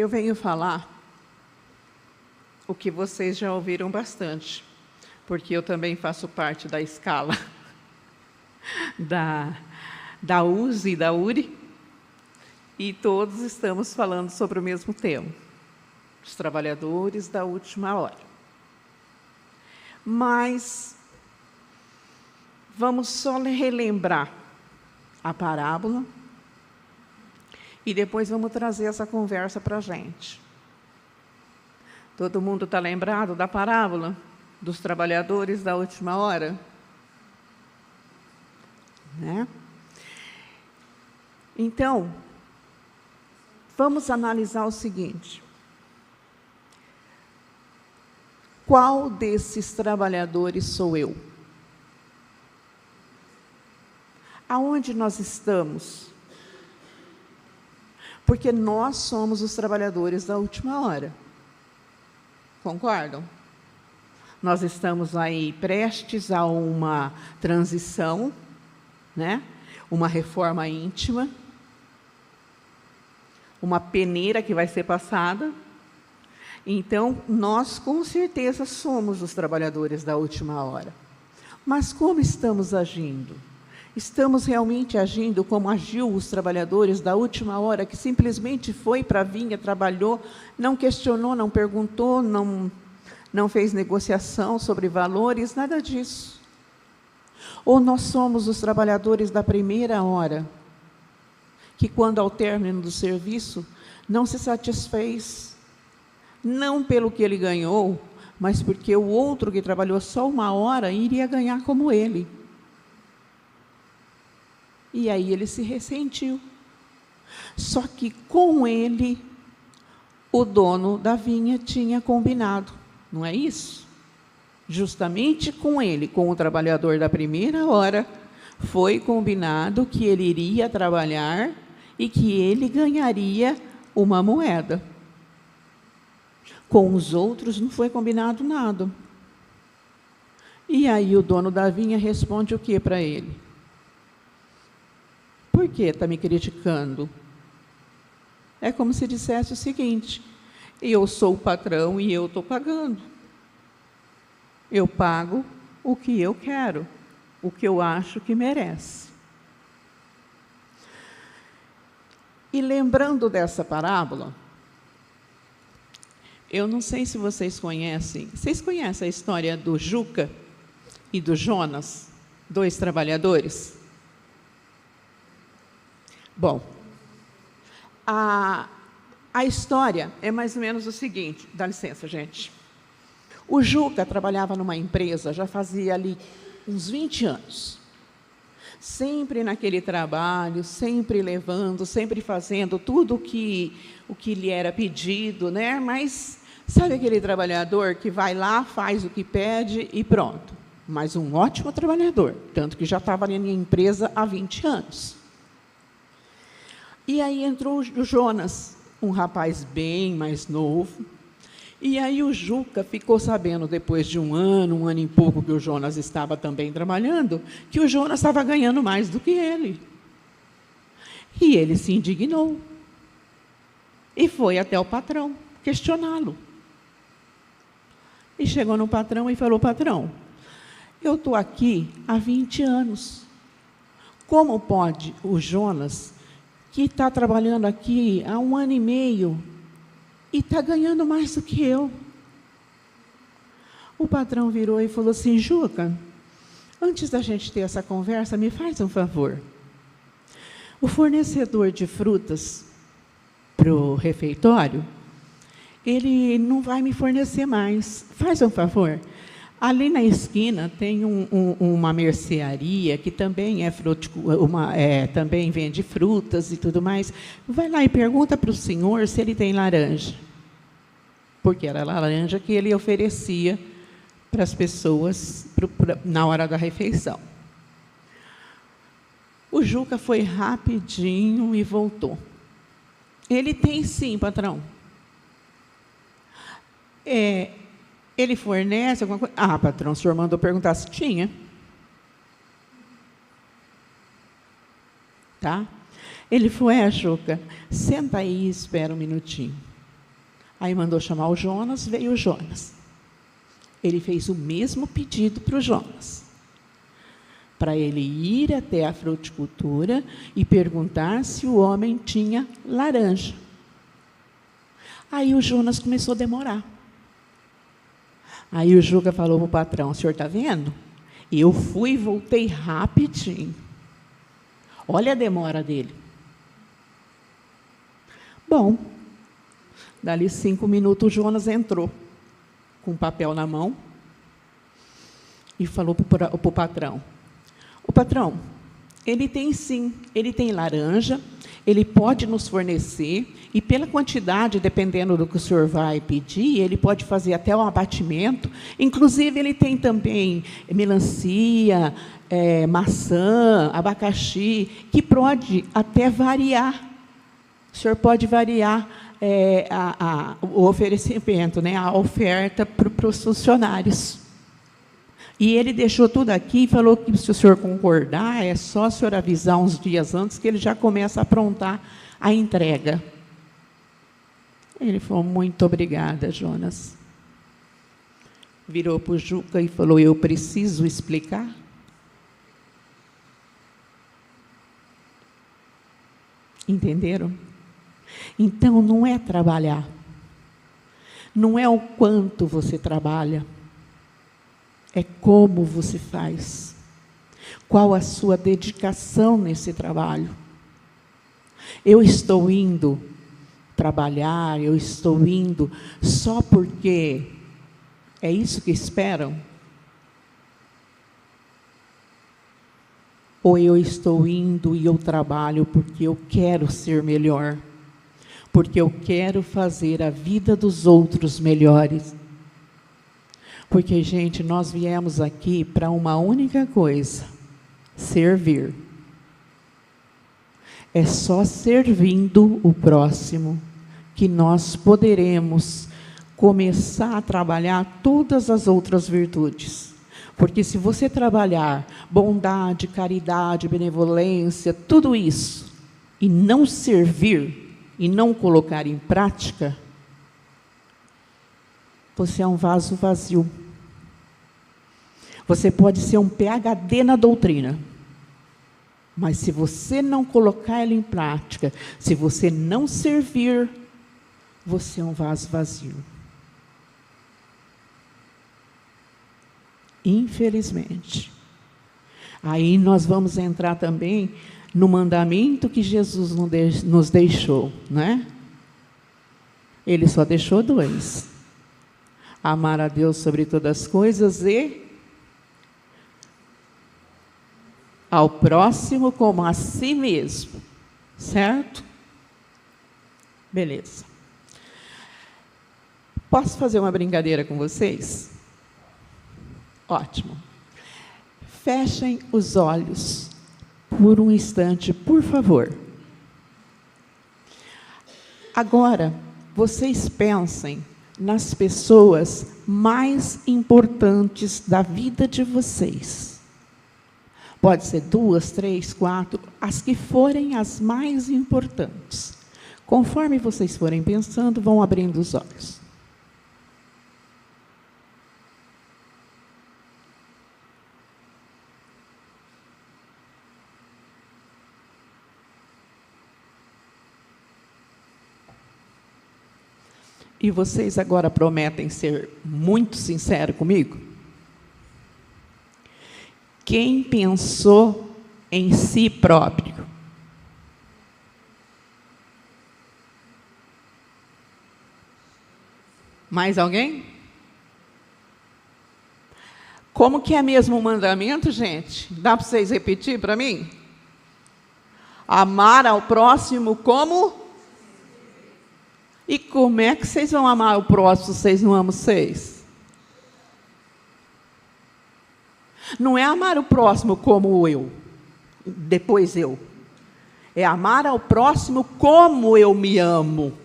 eu venho falar o que vocês já ouviram bastante, porque eu também faço parte da escala da USE e da URI, e todos estamos falando sobre o mesmo tema, os trabalhadores da última hora. Mas vamos só relembrar a parábola e depois vamos trazer essa conversa para a gente. Todo mundo está lembrado da parábola dos trabalhadores da última hora? Né? Então, vamos analisar o seguinte. Qual desses trabalhadores sou eu? Aonde nós estamos? Porque nós somos os trabalhadores da última hora. Concordam? Nós estamos aí prestes a uma transição, né? Uma reforma íntima, uma peneira que vai ser passada. Então, nós, com certeza, somos os trabalhadores da última hora. Mas como estamos agindo? Estamos realmente agindo como agiu os trabalhadores da última hora, que simplesmente foi para a vinha, trabalhou, não questionou, não perguntou, não fez negociação sobre valores, nada disso. Ou nós somos os trabalhadores da primeira hora, que, quando ao término do serviço, não se satisfez, não pelo que ele ganhou, mas porque o outro que trabalhou só uma hora iria ganhar como ele. E aí ele se ressentiu. Só que com ele, o dono da vinha tinha combinado, não é isso? Justamente com ele, com o trabalhador da primeira hora, foi combinado que ele iria trabalhar e que ele ganharia uma moeda. Com os outros não foi combinado nada. E aí o dono da vinha responde o que para ele? Por que está me criticando? É como se dissesse o seguinte: eu sou o patrão e eu estou pagando. Eu pago o que eu quero, o que eu acho que merece. E lembrando dessa parábola, eu não sei se vocês conhecem a história do Juca e do Jonas, dois trabalhadores? Bom, a história é mais ou menos o seguinte, dá licença, gente. O Juca trabalhava numa empresa, já fazia ali uns 20 anos. Sempre naquele trabalho, sempre levando, sempre fazendo tudo o que lhe era pedido, né? Mas sabe aquele trabalhador que vai lá, faz o que pede e pronto. Mas um ótimo trabalhador, tanto que já estava ali na empresa há 20 anos. E aí entrou o Jonas, um rapaz bem mais novo. E aí o Juca ficou sabendo, depois de um ano e pouco que o Jonas estava também trabalhando, que o Jonas estava ganhando mais do que ele. E ele se indignou. E foi até o patrão questioná-lo. E chegou no patrão e falou: patrão, eu estou aqui há 20 anos. Como pode o Jonas, que está trabalhando aqui há 1 ano e meio, e está ganhando mais do que eu? O patrão virou e falou assim: Juca, antes da gente ter essa conversa, me faz um favor. O fornecedor de frutas para o refeitório, ele não vai me fornecer mais. Faz um favor. Ali na esquina tem uma mercearia que também também vende frutas e tudo mais. Vai lá e pergunta para o senhor se ele tem laranja. Porque era a laranja que ele oferecia para as pessoas na hora da refeição. O Juca foi rapidinho e voltou. Ele tem sim, patrão. Ele fornece alguma coisa? Ah, patrão, o senhor mandou perguntar se tinha. Tá? Ele foi, Juca, senta aí e espera um minutinho. Aí mandou chamar o Jonas, veio o Jonas. Ele fez o mesmo pedido para o Jonas, para ele ir até a fruticultura e perguntar se o homem tinha laranja. Aí o Jonas começou a demorar. Aí o Juca falou para o patrão: o senhor está vendo? Eu fui e voltei rapidinho. Olha a demora dele. Bom, dali 5 minutos o Jonas entrou, com um papel na mão, e falou para o patrão: o patrão, ele tem sim, ele tem laranja, ele pode nos fornecer, e pela quantidade, dependendo do que o senhor vai pedir, ele pode fazer até um abatimento. Inclusive, ele tem também melancia, maçã, abacaxi, que pode até variar. O senhor pode variar o oferecimento, né, a oferta para os funcionários. E ele deixou tudo aqui e falou que, se o senhor concordar, é só o senhor avisar uns dias antes que ele já começa a aprontar a entrega. Ele falou: muito obrigada, Jonas. Virou para o Juca e falou: eu preciso explicar? Entenderam? Então, não é trabalhar. Não é o quanto você trabalha. É como você faz. Qual a sua dedicação nesse trabalho? Eu estou indo trabalhar, eu estou indo só porque é isso que esperam? Ou eu estou indo e eu trabalho porque eu quero ser melhor? Porque eu quero fazer a vida dos outros melhores? Porque, gente, nós viemos aqui para uma única coisa: servir. É só servindo o próximo que nós poderemos começar a trabalhar todas as outras virtudes. Porque se você trabalhar bondade, caridade, benevolência, tudo isso, e não servir, e não colocar em prática, você é um vaso vazio. Você pode ser um PhD na doutrina, mas se você não colocar ela em prática, se você não servir, você é um vaso vazio. Infelizmente. Aí nós vamos entrar também no mandamento que Jesus nos deixou, né? Ele só deixou 2. Amar a Deus sobre todas as coisas e ao próximo como a si mesmo. Certo? Beleza. Posso fazer uma brincadeira com vocês? Ótimo. Fechem os olhos por um instante, por favor. Agora, vocês pensem nas pessoas mais importantes da vida de vocês. Pode ser 2, 3, 4, as que forem as mais importantes. Conforme vocês forem pensando, vão abrindo os olhos. E vocês agora prometem ser muito sinceros comigo? Quem pensou em si próprio? Mais alguém? Como que é mesmo o mandamento, gente? Dá para vocês repetir para mim? Amar ao próximo como? E como é que vocês vão amar o próximo se vocês não amam vocês? Não é amar o próximo como eu, depois eu. É amar ao próximo como eu me amo.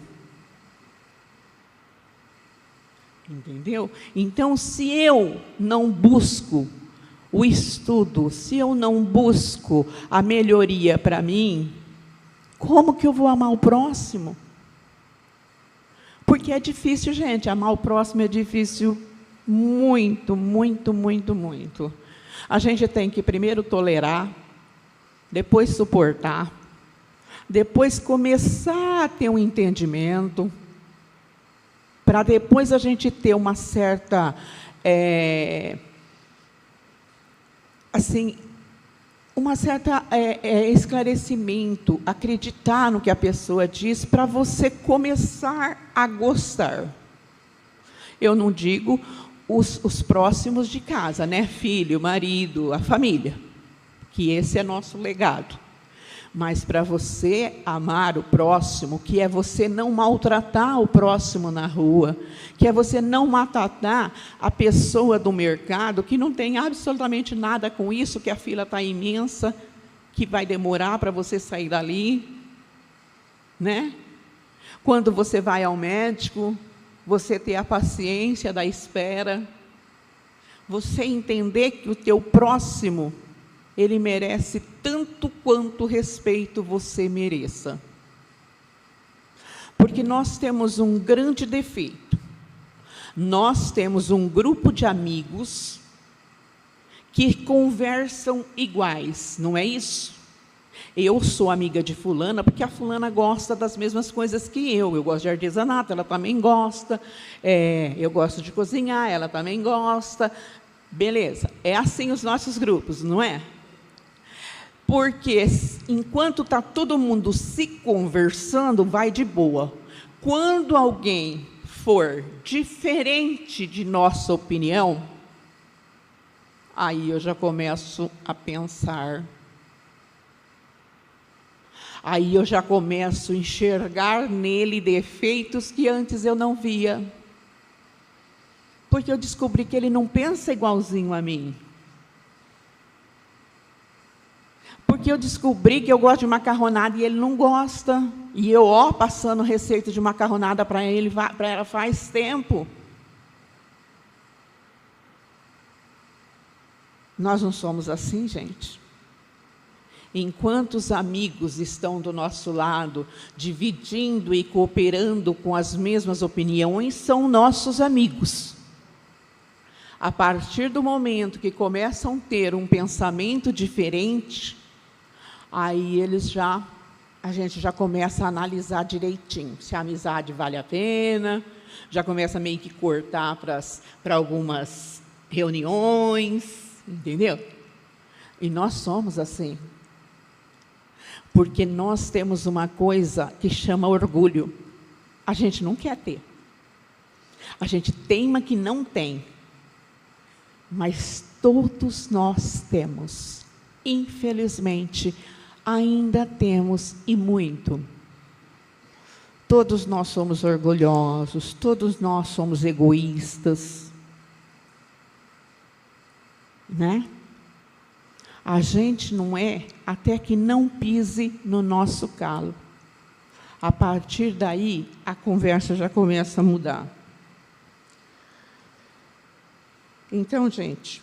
Entendeu? Então, se eu não busco o estudo, se eu não busco a melhoria para mim, como que eu vou amar o próximo? Porque é difícil, gente, amar o próximo é difícil muito, muito, muito, muito. A gente tem que primeiro tolerar, depois suportar, depois começar a ter um entendimento, para depois a gente ter uma certa, esclarecimento, acreditar no que a pessoa diz, para você começar a gostar. Eu não digo os próximos de casa, né? Filho, marido, a família, que esse é nosso legado. Mas para você amar o próximo, que é você não maltratar o próximo na rua, que é você não maltratar a pessoa do mercado, que não tem absolutamente nada com isso, que a fila está imensa, que vai demorar para você sair dali, né? Quando você vai ao médico, você ter a paciência da espera, você entender que o teu próximo, ele merece tanto quanto respeito você mereça. Porque nós temos um grande defeito. Nós temos um grupo de amigos que conversam iguais, não é isso? Eu sou amiga de fulana porque a fulana gosta das mesmas coisas que eu. Eu gosto de artesanato, ela também gosta. Eu gosto de cozinhar, ela também gosta. Beleza, é assim os nossos grupos, não é? Porque enquanto está todo mundo se conversando, vai de boa. Quando alguém for diferente de nossa opinião, aí eu já começo a pensar. Aí eu já começo a enxergar nele defeitos que antes eu não via. Porque eu descobri que ele não pensa igualzinho a mim. Porque eu descobri que eu gosto de macarronada e ele não gosta. E eu, passando receita de macarronada para ela faz tempo. Nós não somos assim, gente. Enquanto os amigos estão do nosso lado, dividindo e cooperando com as mesmas opiniões, são nossos amigos. A partir do momento que começam a ter um pensamento diferente, aí a gente já começa a analisar direitinho se a amizade vale a pena, já começa meio que cortar para algumas reuniões, entendeu? E nós somos assim. Porque nós temos uma coisa que chama orgulho. A gente não quer ter. A gente teima que não tem. Mas todos nós temos. Infelizmente, ainda temos e muito. Todos nós somos orgulhosos, todos nós somos egoístas. Né? A gente não é até que não pise no nosso calo. A partir daí, a conversa já começa a mudar. Então, gente,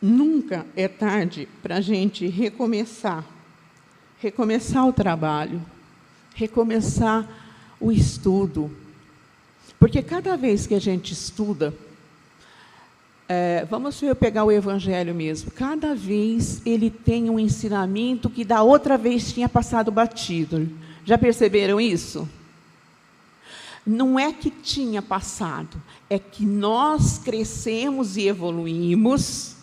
nunca é tarde para a gente recomeçar o trabalho, recomeçar o estudo. Porque cada vez que a gente estuda, vamos pegar o Evangelho mesmo, cada vez ele tem um ensinamento que da outra vez tinha passado batido. Já perceberam isso? Não é que tinha passado, é que nós crescemos e evoluímos,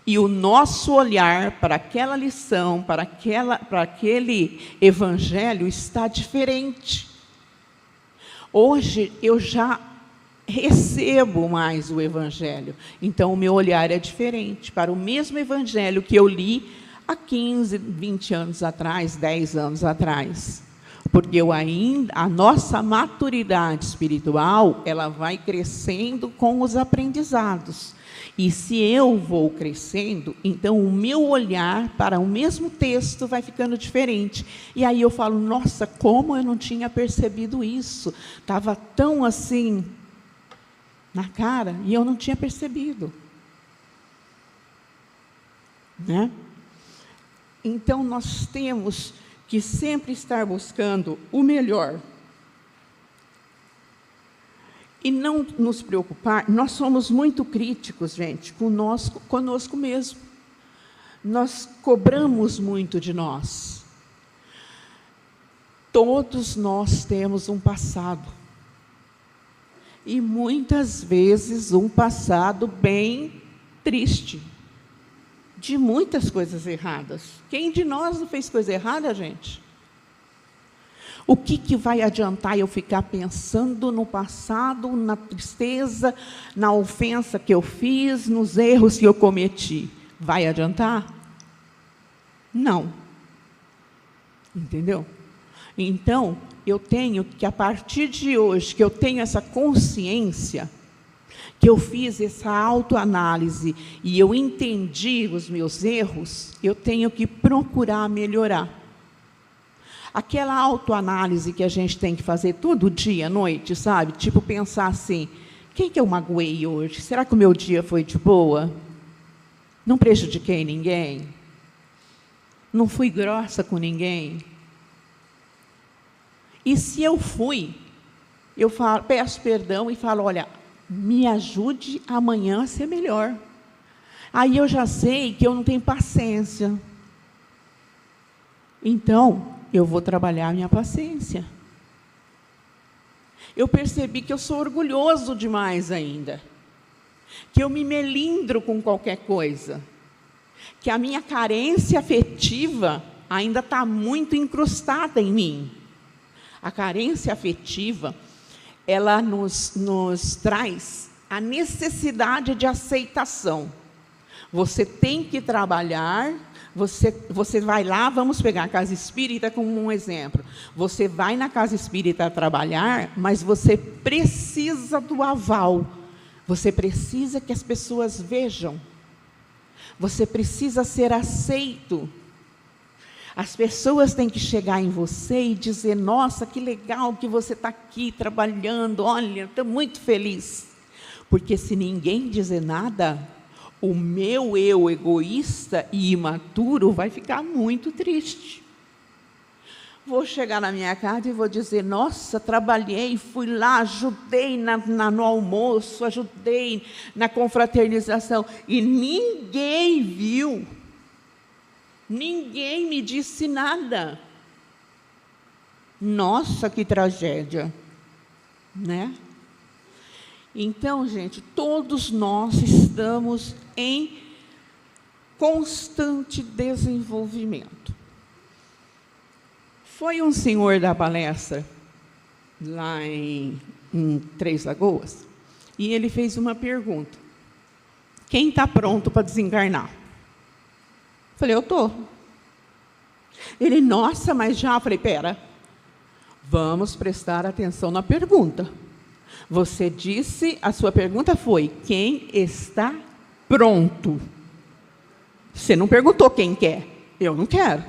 e o nosso olhar para aquela lição, para aquele Evangelho está diferente. Hoje eu já recebo mais o Evangelho, então o meu olhar é diferente para o mesmo Evangelho que eu li há 15, 20 anos atrás, 10 anos atrás. Porque a nossa maturidade espiritual, ela vai crescendo com os aprendizados. E se eu vou crescendo, então o meu olhar para o mesmo texto vai ficando diferente. E aí eu falo, nossa, como eu não tinha percebido isso? Estava tão assim na cara e eu não tinha percebido. Né? Então nós temos que sempre estar buscando o melhor. E não nos preocupar, nós somos muito críticos, gente, conosco mesmo. Nós cobramos muito de nós. Todos nós temos um passado. E muitas vezes um passado bem triste. De muitas coisas erradas. Quem de nós não fez coisa errada, gente? O que vai adiantar eu ficar pensando no passado, na tristeza, na ofensa que eu fiz, nos erros que eu cometi? Vai adiantar? Não. Entendeu? Então, eu tenho que, a partir de hoje, que eu tenho essa consciência, que eu fiz essa autoanálise e eu entendi os meus erros, eu tenho que procurar melhorar. Aquela autoanálise que a gente tem que fazer todo dia, à noite, sabe? Tipo, pensar assim, quem que eu magoei hoje? Será que o meu dia foi de boa? Não prejudiquei ninguém? Não fui grossa com ninguém? E se eu fui, eu peço perdão e falo, olha, me ajude amanhã a ser melhor. Aí eu já sei que eu não tenho paciência. Então, eu vou trabalhar a minha paciência. Eu percebi que eu sou orgulhoso demais ainda. Que eu me melindro com qualquer coisa. Que a minha carência afetiva ainda está muito incrustada em mim. A carência afetiva, ela nos traz a necessidade de aceitação. Você tem que trabalhar, você vai lá, vamos pegar a casa espírita como um exemplo. Você vai na casa espírita trabalhar, mas você precisa do aval. Você precisa que as pessoas vejam. Você precisa ser aceito. As pessoas têm que chegar em você e dizer, nossa, que legal que você está aqui trabalhando, olha, estou muito feliz. Porque se ninguém dizer nada, o meu eu egoísta e imaturo vai ficar muito triste. Vou chegar na minha casa e vou dizer, nossa, trabalhei, fui lá, ajudei no almoço, ajudei na confraternização, e ninguém viu. Ninguém me disse nada. Nossa, que tragédia, né? Então, gente, todos nós estamos em constante desenvolvimento. Foi um senhor da palestra, lá em Três Lagoas, e ele fez uma pergunta. Quem está pronto para desencarnar? Falei, eu estou. Ele, nossa, mas já? Falei, pera, vamos prestar atenção na pergunta. Você disse, a sua pergunta foi, quem está pronto? Você não perguntou quem quer. Eu não quero.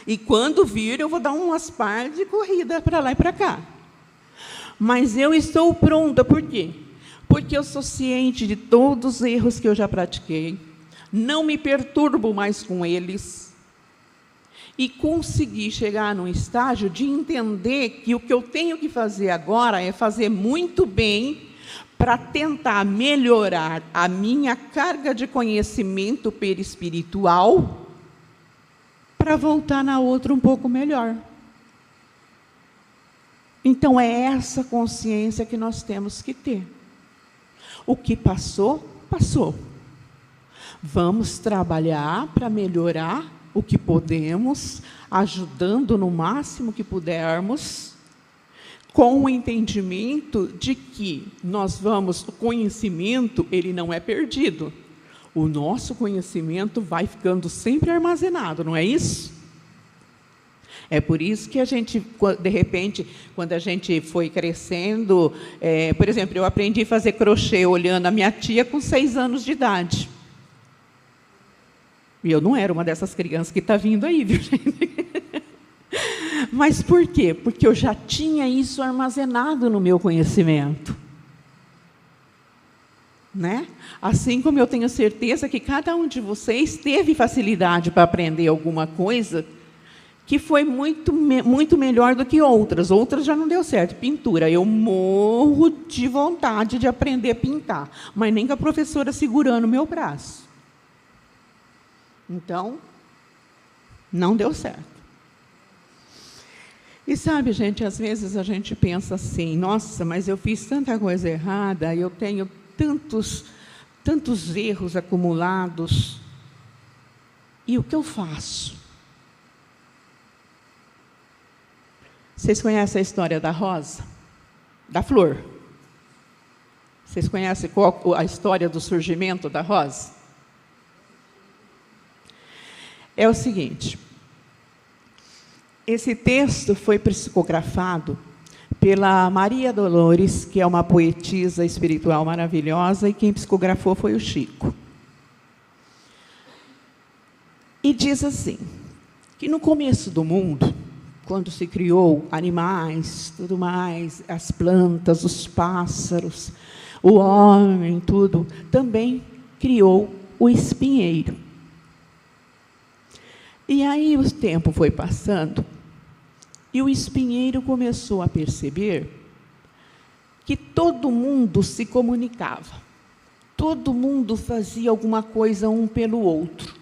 E quando vir, eu vou dar umas par de corrida para lá e para cá. Mas eu estou pronta, por quê? Porque eu sou ciente de todos os erros que eu já pratiquei. Não me perturbo mais com eles. E consegui chegar num estágio de entender que o que eu tenho que fazer agora é fazer muito bem para tentar melhorar a minha carga de conhecimento perispiritual para voltar na outra um pouco melhor. Então, é essa consciência que nós temos que ter. O que passou, passou. Vamos trabalhar para melhorar o que podemos, ajudando no máximo que pudermos, com o entendimento de que o conhecimento, ele não é perdido. O nosso conhecimento vai ficando sempre armazenado, não é isso? É por isso que a gente, de repente, quando a gente foi crescendo, por exemplo, eu aprendi a fazer crochê olhando a minha tia com 6 anos de idade. E eu não era uma dessas crianças que está vindo aí, viu, gente? Mas por quê? Porque eu já tinha isso armazenado no meu conhecimento. Né? Assim como eu tenho certeza que cada um de vocês teve facilidade para aprender alguma coisa que foi muito melhor do que outras. Outras já não deu certo. Pintura, eu morro de vontade de aprender a pintar, mas nem com a professora segurando o meu braço. Então, não deu certo. E sabe, gente, às vezes a gente pensa assim, nossa, mas eu fiz tanta coisa errada, eu tenho tantos erros acumulados, e o que eu faço? Vocês conhecem a história da rosa? Da flor? Vocês conhecem qual a história do surgimento da rosa? É o seguinte, esse texto foi psicografado pela Maria Dolores, que é uma poetisa espiritual maravilhosa, e quem psicografou foi o Chico. E diz assim, que no começo do mundo, quando se criou animais, tudo mais, as plantas, os pássaros, o homem, tudo, também criou o espinheiro. E aí o tempo foi passando, e o espinheiro começou a perceber que todo mundo se comunicava, todo mundo fazia alguma coisa um pelo outro,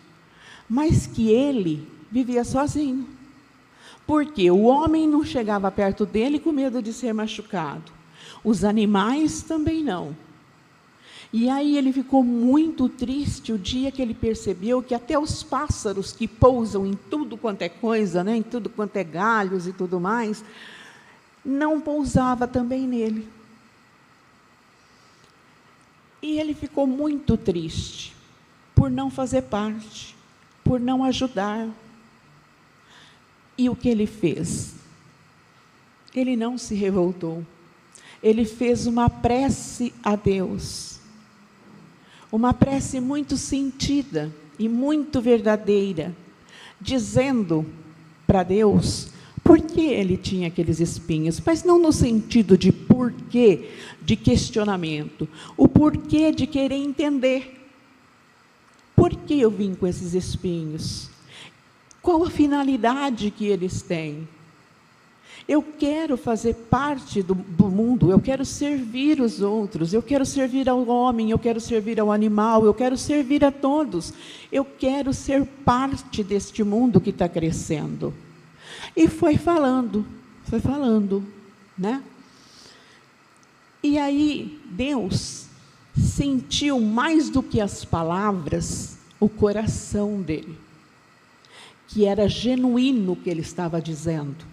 mas que ele vivia sozinho. Porque o homem não chegava perto dele com medo de ser machucado, os animais também não. E aí ele ficou muito triste o dia que ele percebeu que até os pássaros que pousam em tudo quanto é coisa, né, em tudo quanto é galhos e tudo mais, não pousava também nele. E ele ficou muito triste por não fazer parte, por não ajudar. E o que ele fez? Ele não se revoltou. Ele fez uma prece a Deus. Uma prece muito sentida e muito verdadeira, dizendo para Deus por que ele tinha aqueles espinhos, mas não no sentido de porquê, de questionamento, o porquê de querer entender. Por que eu vim com esses espinhos? Qual a finalidade que eles têm? Eu quero fazer parte do mundo, eu quero servir os outros, eu quero servir ao homem, eu quero servir ao animal, eu quero servir a todos. Eu quero ser parte deste mundo que está crescendo. E foi falando, né? E aí Deus sentiu mais do que as palavras, o coração dele, que era genuíno o que ele estava dizendo,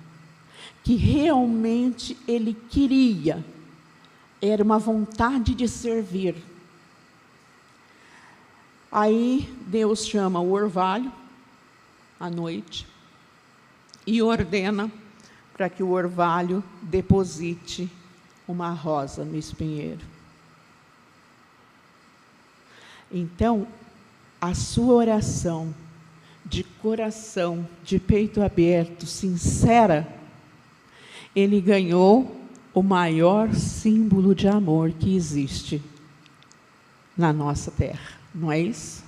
que realmente ele queria, era uma vontade de servir. Aí Deus chama o orvalho, à noite, e ordena para que o orvalho deposite uma rosa no espinheiro. Então, a sua oração, de coração, de peito aberto, sincera, ele ganhou o maior símbolo de amor que existe na nossa terra, não é isso?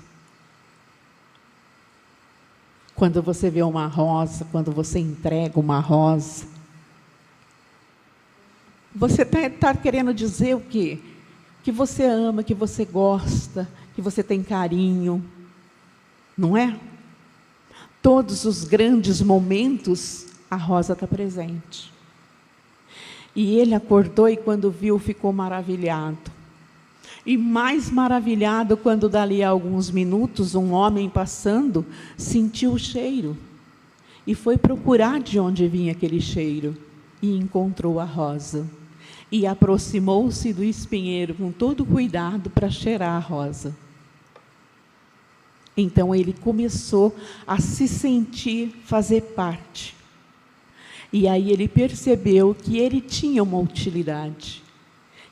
Quando você vê uma rosa, quando você entrega uma rosa, você está querendo dizer o quê? Que você ama, que você gosta, que você tem carinho, não é? Todos os grandes momentos, a rosa está presente. E ele acordou e quando viu, ficou maravilhado. E mais maravilhado quando dali a alguns minutos, um homem passando, sentiu o cheiro. E foi procurar de onde vinha aquele cheiro. E encontrou a rosa. E aproximou-se do espinheiro com todo cuidado para cheirar a rosa. Então ele começou a se sentir fazer parte. E aí ele percebeu que ele tinha uma utilidade,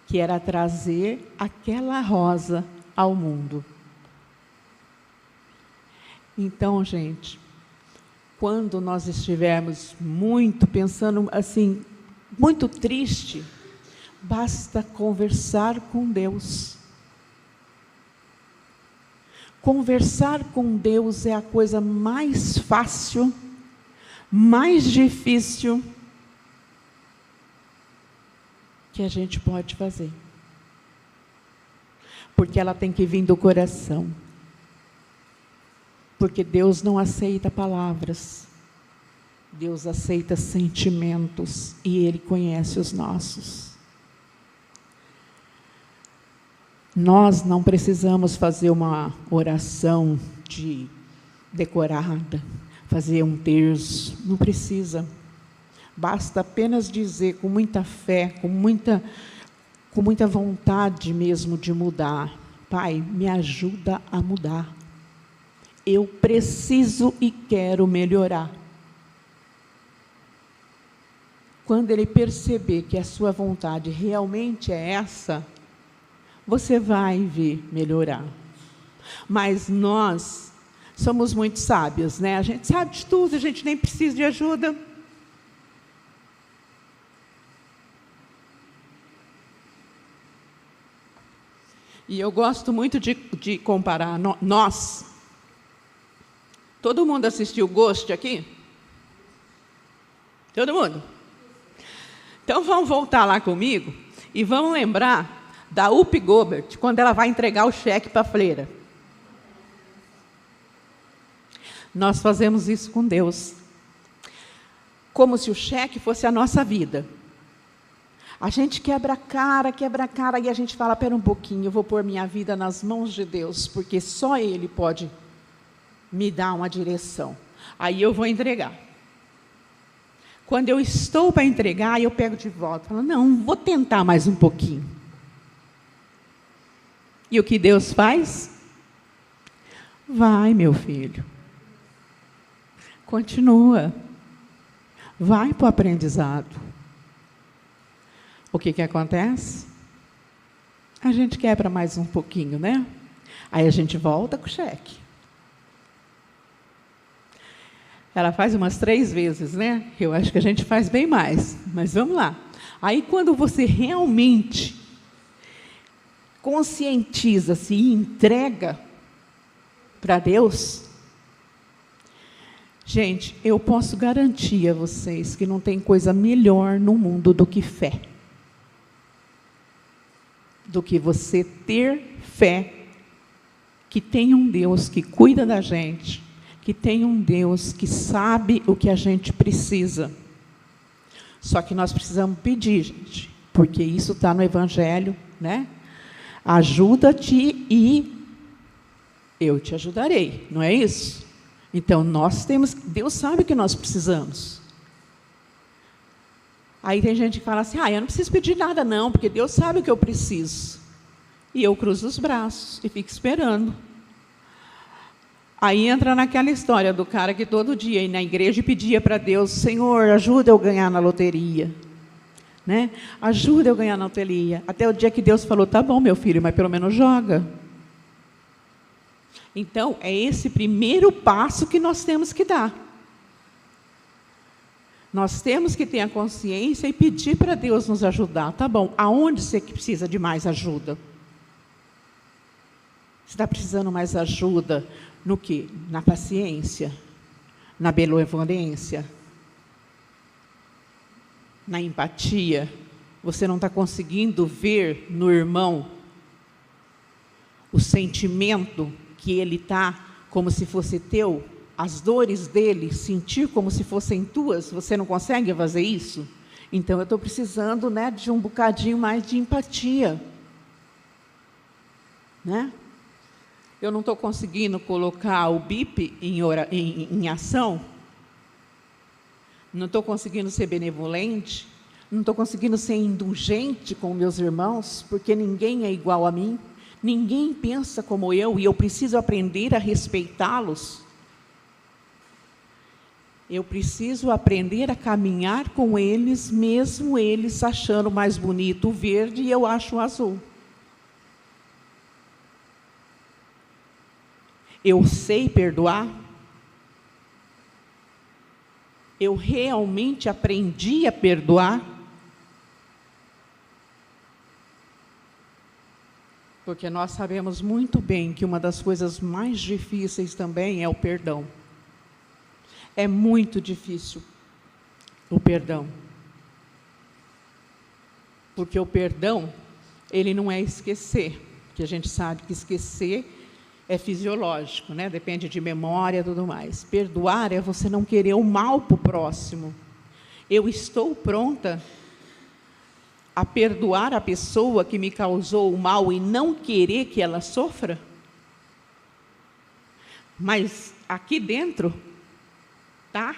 que era trazer aquela rosa ao mundo. Então, gente, quando nós estivermos muito pensando assim, muito triste, basta conversar com Deus. Conversar com Deus é a coisa mais fácil mais difícil que a gente pode fazer. Porque ela tem que vir do coração. Porque Deus não aceita palavras. Deus aceita sentimentos e Ele conhece os nossos. Nós não precisamos fazer uma oração decorada, fazer um terço, não precisa. Basta apenas dizer com muita fé, com muita vontade mesmo de mudar. Pai, me ajuda a mudar. Eu preciso e quero melhorar. Quando ele perceber que a sua vontade realmente é essa, você vai ver melhorar. Mas nós somos muito sábios, né? A gente sabe de tudo, a gente nem precisa de ajuda. E eu gosto muito de comparar nós. Todo mundo assistiu Ghost aqui? Todo mundo? Então vamos voltar lá comigo e vamos lembrar da Whoopi Goldberg, quando ela vai entregar o cheque para a freira. Nós fazemos isso com Deus, como se o cheque fosse a nossa vida. A gente quebra a cara, e a gente fala, espera um pouquinho, eu vou pôr minha vida nas mãos de Deus, porque só Ele pode me dar uma direção. Aí eu vou entregar. Quando eu estou para entregar, eu pego de volta, falo, não, vou tentar mais um pouquinho. E o que Deus faz? Vai, meu filho. Continua. Vai para o aprendizado. O que acontece? A gente quebra mais um pouquinho, né? Aí a gente volta com o cheque. Ela faz umas 3 vezes, né? Eu acho que a gente faz bem mais, mas vamos lá. Aí, quando você realmente conscientiza-se e entrega para Deus, gente, eu posso garantir a vocês que não tem coisa melhor no mundo do que fé. Do que você ter fé que tem um Deus que cuida da gente, que tem um Deus que sabe o que a gente precisa. Só que nós precisamos pedir, gente, porque isso está no Evangelho, né? Ajuda-te e eu te ajudarei, não é isso? Então, Deus sabe o que nós precisamos. Aí tem gente que fala assim, eu não preciso pedir nada não, porque Deus sabe o que eu preciso. E eu cruzo os braços e fico esperando. Aí entra naquela história do cara que todo dia ia na igreja e pedia para Deus, Senhor, ajuda eu a ganhar na loteria. Né? Ajuda eu a ganhar na loteria. Até o dia que Deus falou, tá bom, meu filho, mas pelo menos joga. Então, é esse primeiro passo que nós temos que dar. Nós temos que ter a consciência e pedir para Deus nos ajudar. Tá bom, aonde você precisa de mais ajuda? Você está precisando mais ajuda no quê? Na paciência? Na benevolência? Na empatia? Você não está conseguindo ver no irmão o sentimento que ele está como se fosse teu? As dores dele, sentir como se fossem tuas, você não consegue fazer isso? Então, eu estou precisando, né, de um bocadinho mais de empatia. Né? Eu não estou conseguindo colocar o bip em ação, não estou conseguindo ser benevolente, não estou conseguindo ser indulgente com meus irmãos, porque ninguém é igual a mim, ninguém pensa como eu, e eu preciso aprender a respeitá-los. Eu preciso aprender a caminhar com eles, mesmo eles achando mais bonito o verde e eu acho o azul. Eu sei perdoar? Eu realmente aprendi a perdoar? Porque nós sabemos muito bem que uma das coisas mais difíceis também é o perdão. É muito difícil o perdão. Porque o perdão, ele não é esquecer, porque a gente sabe que esquecer é fisiológico, né? Depende de memória e tudo mais. Perdoar é você não querer o mal para o próximo. Eu estou pronta a perdoar a pessoa que me causou o mal e não querer que ela sofra? Mas aqui dentro, tá?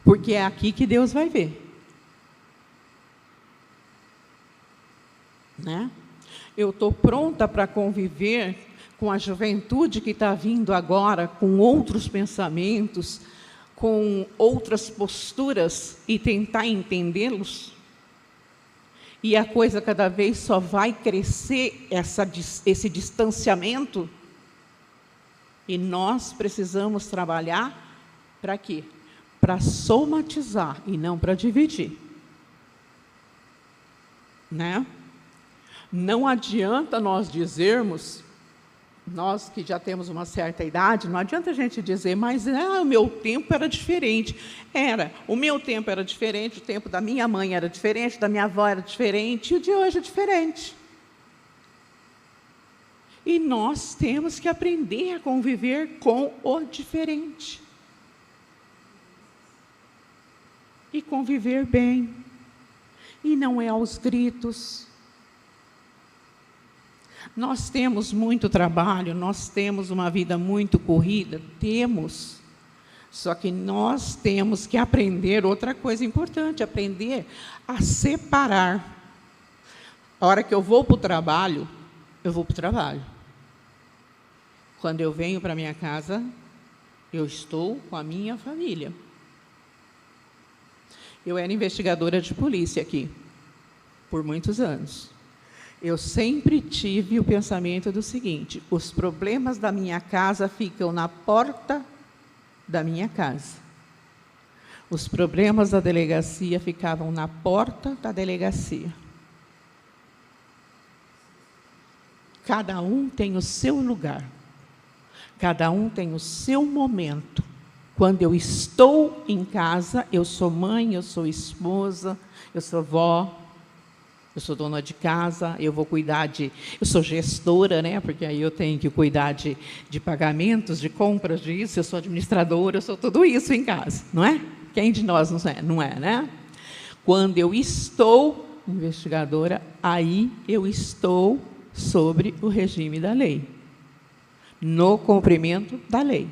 Porque é aqui que Deus vai ver. Né? Eu estou pronta para conviver com a juventude que está vindo agora, com outros pensamentos, com outras posturas e tentar entendê-los? E a coisa cada vez só vai crescer, esse distanciamento? E nós precisamos trabalhar para quê? Para somatizar e não para dividir. Né? Não adianta nós dizermos, nós que já temos uma certa idade, não adianta a gente dizer, mas o meu tempo era diferente. O meu tempo era diferente, o tempo da minha mãe era diferente, da minha avó era diferente, e o de hoje é diferente. E nós temos que aprender a conviver com o diferente. E conviver bem. E não é aos gritos. Nós temos muito trabalho, nós temos uma vida muito corrida, temos. Só que nós temos que aprender outra coisa importante, aprender a separar. A hora que eu vou para o trabalho, eu vou para o trabalho. Quando eu venho para a minha casa, eu estou com a minha família. Eu era investigadora de polícia aqui, por muitos anos. Eu sempre tive o pensamento do seguinte: os problemas da minha casa ficam na porta da minha casa. Os problemas da delegacia ficavam na porta da delegacia. Cada um tem o seu lugar. Cada um tem o seu momento. Quando eu estou em casa, eu sou mãe, eu sou esposa, eu sou vó, eu sou dona de casa, eu vou cuidar eu sou gestora, né? Porque aí eu tenho que cuidar de pagamentos, de compras, disso, eu sou administradora, eu sou tudo isso em casa, não é? Quem de nós não é, né? Quando eu estou investigadora, aí eu estou sobre o regime da lei, no cumprimento da lei.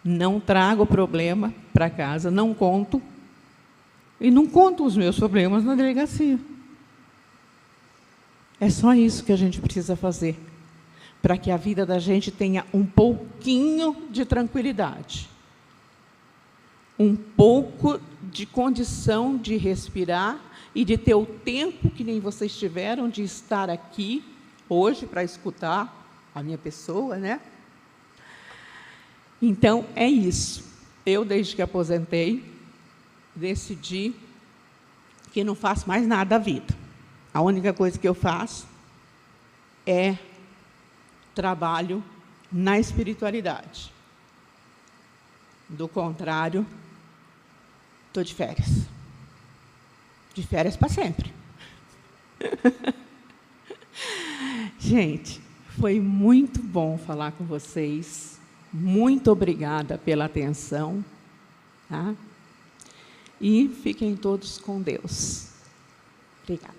Não trago problema para casa, não conto, e não conto os meus problemas na delegacia. É só isso que a gente precisa fazer, para que a vida da gente tenha um pouquinho de tranquilidade, um pouco de condição de respirar e de ter o tempo que nem vocês tiveram de estar aqui hoje para escutar a minha pessoa, né? Então, é isso. Eu, desde que aposentei, decidi que não faço mais nada da vida. A única coisa que eu faço é trabalho na espiritualidade. Do contrário, estou de férias. De férias para sempre. Gente, foi muito bom falar com vocês. Muito obrigada pela atenção. Tá? E fiquem todos com Deus. Obrigada.